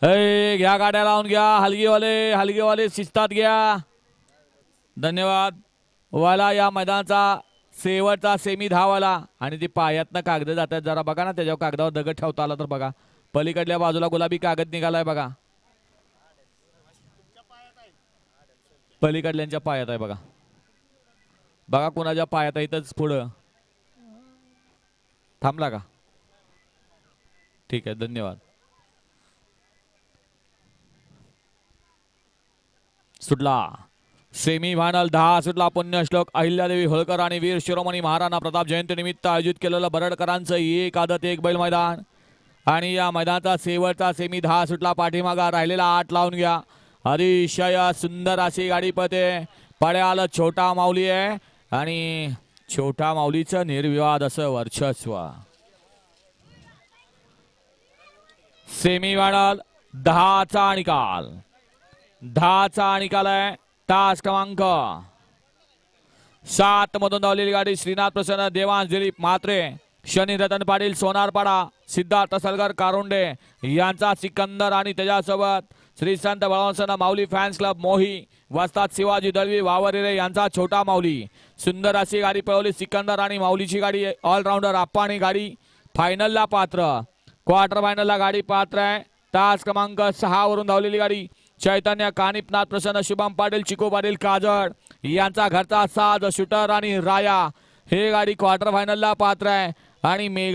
घ्या गाड्या लावून घ्या. हलगीवाले शिस्तात घ्या. धन्यवाद. वाला या मैदानाचा शेवटचा सेमी धावाला आणि ती पायातनं कागद जातात. जरा बघा ना त्याच्यावर कागदावर दगड ठेवता आला तर बघा. पलीकडल्या बाजूला गुलाबी कागद निघालाय बघा. पलीकडल्यांच्या पायात आहे बघा. बघा कुणाच्या पायात आहे. इथंच पुढं थांबला का? ठीक आहे धन्यवाद. सुटला सेमी फायनल 10 सुटला. पुण्यश्लोक अहिल्यादेवी होळकर आणि वीर शिरोमणी महाराणा प्रताप जयंती निमित्त आयोजित केलेलं बरडकरांचं एक आदत एक बैल मैदान आणि या मैदानाचा शेवटचा सेमी 10 सुटला. पाठीमागा राहिलेला 8 लावून घ्या. अतिशय सुंदर अशी गाडी पळते. पड्याला छोटा माऊली आहे आणि छोटा माऊलीचं निर्विवाद असं वर्चस्व. सेमी फायनल 10चा निकाल. 10चा निकाल आहे. तास क्रमांक 7 मधून धावलेली गाडी श्रीनाथ प्रसन्न, देवांश दिलीप म्हात्रे, शनी रतन पाटील सोनारपाडा, सिद्धार्थ सलगर कारुंडे यांचा सिकंदर आणि त्याच्यासोबत श्री संत बळवंत माऊली फॅन्स क्लब मोही, वस्ताद शिवाजी दळवी वावरेरे यांचा छोटा माऊली. सुंदर अशी गाडी पळवली. सिकंदर आणि माऊलीची गाडी ऑलराऊंडर आप्पाणी गाडी फायनलला पात्र. क्वार्टर फायनलला गाडी पात्र आहे. तास क्रमांक 6 वरून धावलेली गाडी चैतन्य कानिपनाथ प्रसन्न, शुभम पाटील, चिको पाटील काजळ यांचा घरचा साज शूटर आणि राया हे गाडी क्वार्टर फायनलला पात्र आहे आणि मेगा